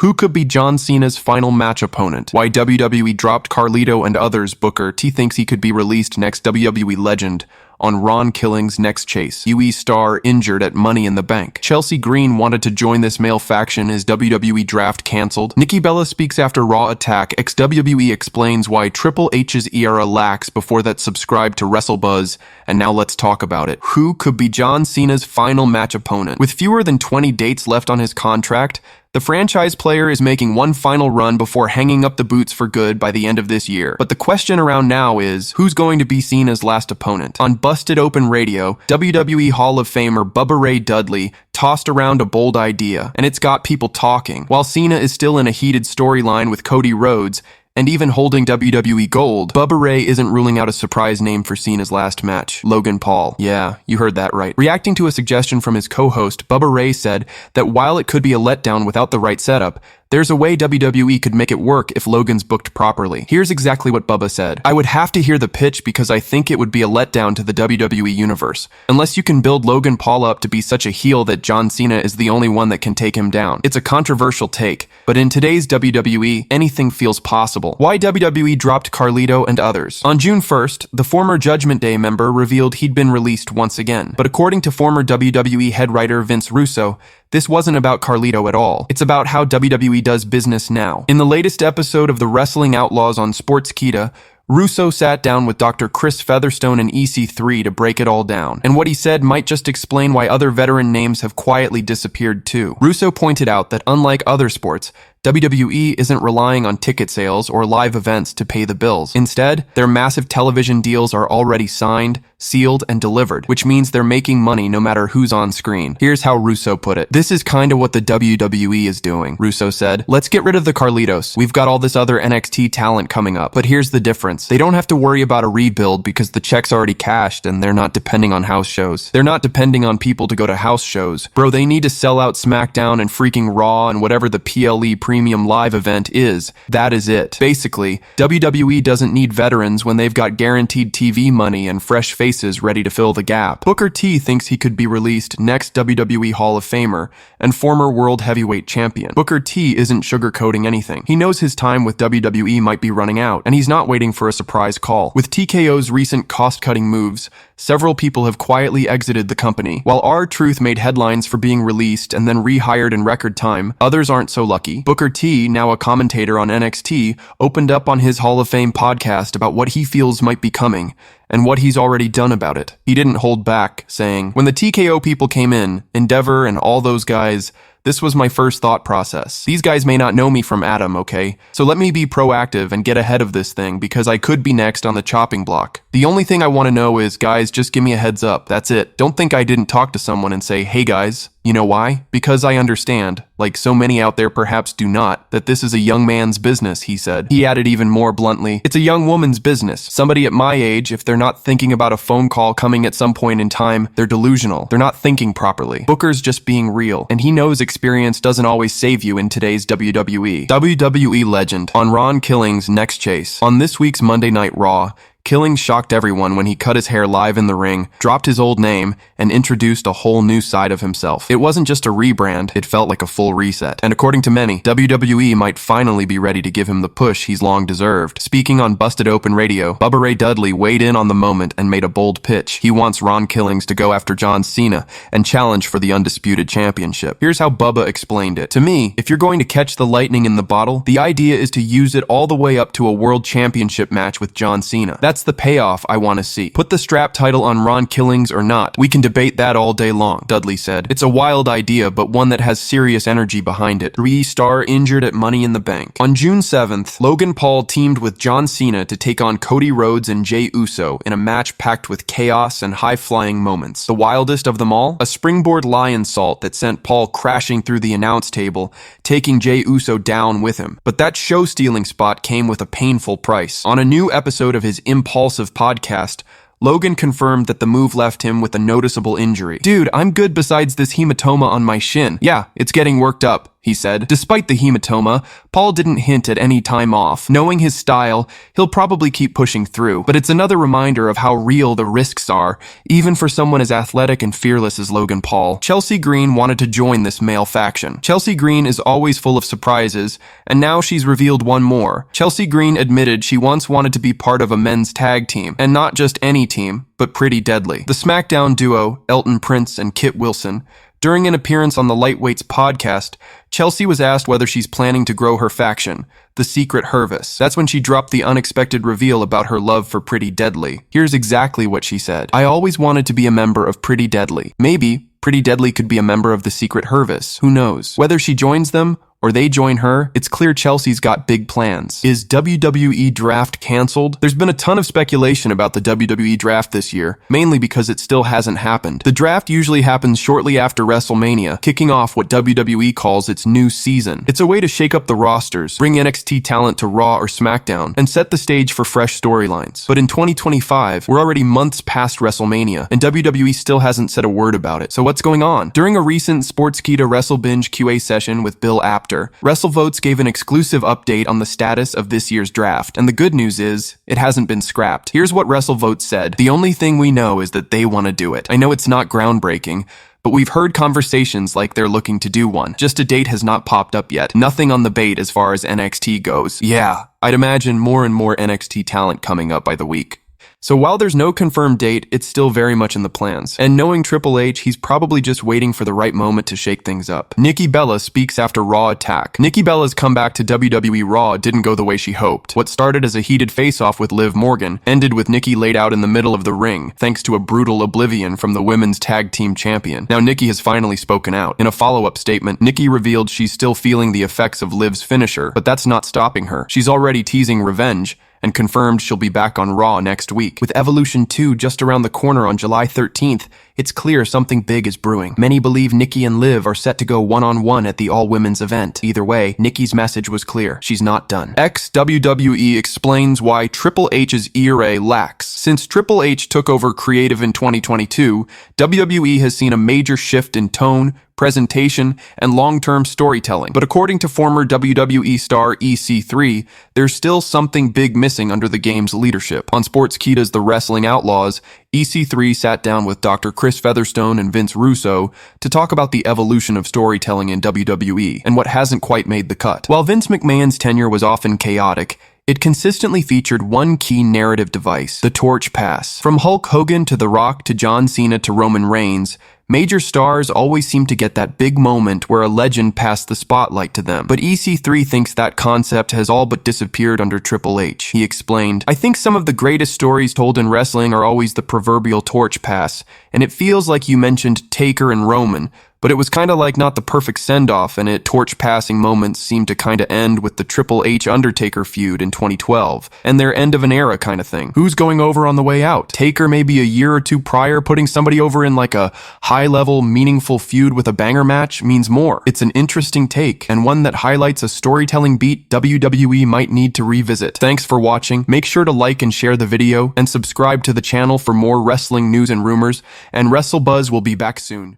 Who could be John Cena's final match opponent? Why WWE dropped Carlito and others? Booker T thinks he could be released next. WWE legend on Ron Killing's next chase. UE star injured at Money in the Bank. Chelsea Green wanted to join this male faction. Is WWE draft cancelled? Nikki Bella speaks after Raw attack. Ex-WWE explains why Triple H's era lacks. Before that, subscribe to WrestleBuzz. And now let's talk about it. Who could be John Cena's final match opponent? With fewer than 20 dates left on his contract, the franchise player is making one final run before hanging up the boots for good by the end of this year. But the question around now is, who's going to be Cena's last opponent? On Busted Open Radio, WWE Hall of Famer Bubba Ray Dudley tossed around a bold idea, and it's got people talking. While Cena is still in a heated storyline with Cody Rhodes, and even holding WWE Gold, Bubba Ray isn't ruling out a surprise name for Cena's last match, Logan Paul. Yeah, you heard that right. Reacting to a suggestion from his co-host, Bubba Ray said that while it could be a letdown without the right setup, there's a way WWE could make it work if Logan's booked properly. Here's exactly what Bubba said. I would have to hear the pitch because I think it would be a letdown to the WWE universe, unless you can build Logan Paul up to be such a heel that John Cena is the only one that can take him down. It's a controversial take, but in today's WWE, anything feels possible. Why WWE dropped Carlito and others? On June 1st, the former Judgment Day member revealed he'd been released once again. But according to former WWE head writer Vince Russo, this wasn't about Carlito at all. It's about how WWE does business now. In the latest episode of the Wrestling Outlaws on Sportskeeda, Russo sat down with Dr. Chris Featherstone and EC3 to break it all down. And what he said might just explain why other veteran names have quietly disappeared too. Russo pointed out that unlike other sports, WWE isn't relying on ticket sales or live events to pay the bills. Instead, their massive television deals are already signed, sealed, and delivered, which means they're making money no matter who's on screen. Here's how Russo put it. This is kinda what the WWE is doing, Russo said. Let's get rid of the Carlitos. We've got all this other NXT talent coming up. But here's the difference. They don't have to worry about a rebuild because the check's already cashed and they're not depending on house shows. They're not depending on people to go to house shows. Bro, they need to sell out SmackDown and freaking Raw and whatever the PLE premium live event is. That is it. Basically, WWE doesn't need veterans when they've got guaranteed TV money and fresh faces ready to fill the gap. Booker T thinks he could be released next WWE Hall of Famer and former World Heavyweight Champion. Booker T isn't sugarcoating anything. He knows his time with WWE might be running out, and he's not waiting for a surprise call. With TKO's recent cost-cutting moves, several people have quietly exited the company. While R-Truth made headlines for being released and then rehired in record time, others aren't so lucky. Booker T, now a commentator on NXT, opened up on his Hall of Fame podcast about what he feels might be coming and what he's already done about it. He didn't hold back, saying, "When the TKO people came in, Endeavor and all those guys, this was my first thought process. These guys may not know me from Adam, okay? So let me be proactive and get ahead of this thing because I could be next on the chopping block. The only thing I want to know is, guys, just give me a heads up. That's it. Don't think I didn't talk to someone and say, hey guys, you know why? Because I understand, like so many out there perhaps do not, that this is a young man's business," he said. He added even more bluntly, "It's a young woman's business. Somebody at my age, if they're not thinking about a phone call coming at some point in time, they're delusional. They're not thinking properly." Booker's just being real, and he knows experience doesn't always save you in today's WWE. WWE legend on Ron Killing's next chase. On this week's Monday Night Raw, Killing shocked everyone when he cut his hair live in the ring, dropped his old name, and introduced a whole new side of himself. It wasn't just a rebrand, it felt like a full reset. And according to many, WWE might finally be ready to give him the push he's long deserved. Speaking on Busted Open Radio, Bubba Ray Dudley weighed in on the moment and made a bold pitch. He wants Ron Killings to go after John Cena and challenge for the undisputed championship. Here's how Bubba explained it. "To me, if you're going to catch the lightning in the bottle, the idea is to use it all the way up to a world championship match with John Cena. That's the payoff I want to see. Put the strap title on Ron Killings or not. We can debate that all day long," Dudley said. "It's a wild idea, but one that has serious energy behind it." Star injured at Money in the Bank. On June 7th, Logan Paul teamed with John Cena to take on Cody Rhodes and Jey Uso in a match packed with chaos and high-flying moments. The wildest of them all? A springboard lion salt that sent Paul crashing through the announce table, taking Jey Uso down with him. But that show-stealing spot came with a painful price. On a new episode of his Impulsive podcast, Logan confirmed that the move left him with a noticeable injury. "Dude, I'm good besides this hematoma on my shin. Yeah, it's getting worked up. he said. Despite the hematoma, Paul didn't hint at any time off. Knowing his style, he'll probably keep pushing through. But it's another reminder of how real the risks are, even for someone as athletic and fearless as Logan Paul. Chelsea Green wanted to join this male faction. Chelsea Green is always full of surprises, and now she's revealed one more. Chelsea Green admitted she once wanted to be part of a men's tag team, and not just any team, but Pretty Deadly. The SmackDown duo, Elton Prince and Kit Wilson, during an appearance on the Lightweights podcast, Chelsea was asked whether she's planning to grow her faction, the Secret Hervis. That's when she dropped the unexpected reveal about her love for Pretty Deadly. Here's exactly what she said. "I always wanted to be a member of Pretty Deadly. Maybe Pretty Deadly could be a member of the Secret Hervis. Who knows? Whether she joins them or they join her, it's clear Chelsea's got big plans." Is WWE draft canceled? There's been a ton of speculation about the WWE draft this year, mainly because it still hasn't happened. The draft usually happens shortly after WrestleMania, kicking off what WWE calls its new season. It's a way to shake up the rosters, bring NXT talent to Raw or SmackDown, and set the stage for fresh storylines. But in 2025, we're already months past WrestleMania, and WWE still hasn't said a word about it. So what's going on? During a recent Sportskeeda WrestleBinge QA session with Bill Apter, WrestleVotes gave an exclusive update on the status of this year's draft, and the good news is, it hasn't been scrapped. Here's what WrestleVotes said. "The only thing we know is that they want to do it. I know it's not groundbreaking, but we've heard conversations like they're looking to do one. Just a date has not popped up yet. Nothing on the bait as far as NXT goes." Yeah, I'd imagine more and more NXT talent coming up by the week. So while there's no confirmed date, it's still very much in the plans. And knowing Triple H, he's probably just waiting for the right moment to shake things up. Nikki Bella speaks after Raw attack. Nikki Bella's comeback to WWE Raw didn't go the way she hoped. What started as a heated face-off with Liv Morgan ended with Nikki laid out in the middle of the ring, thanks to a brutal oblivion from the women's tag team champion. Now Nikki has finally spoken out. In a follow-up statement, Nikki revealed she's still feeling the effects of Liv's finisher, but that's not stopping her. She's already teasing revenge, and confirmed she'll be back on Raw next week. With Evolution 2 just around the corner on July 13th, it's clear something big is brewing. Many believe Nikki and Liv are set to go one-on-one at the all-women's event. Either way, Nikki's message was clear. She's not done. Ex-WWE explains why Triple H's ERA lacks. Since Triple H took over creative in 2022, WWE has seen a major shift in tone, presentation, and long-term storytelling. But according to former WWE star EC3, there's still something big missing under the game's leadership. On Sportskeeda's The Wrestling Outlaws, EC3 sat down with Dr. Chris Featherstone and Vince Russo to talk about the evolution of storytelling in WWE and what hasn't quite made the cut. While Vince McMahon's tenure was often chaotic, it consistently featured one key narrative device, the torch pass. From Hulk Hogan to The Rock to John Cena to Roman Reigns, major stars always seem to get that big moment where a legend passed the spotlight to them. But EC3 thinks that concept has all but disappeared under Triple H. He explained, "I think some of the greatest stories told in wrestling are always the proverbial torch pass, and it feels like you mentioned Taker and Roman, but it was kind of like not the perfect send-off, and torch passing moments seemed to kind of end with the Triple H Undertaker feud in 2012, and their end of an era kind of thing. Who's going over on the way out? Taker maybe a year or two prior putting somebody over in like a high-level, meaningful feud with a banger match means more." It's an interesting take, and one that highlights a storytelling beat WWE might need to revisit. Thanks for watching. Make sure to like and share the video, and subscribe to the channel for more wrestling news and rumors, and WrestleBuzz will be back soon.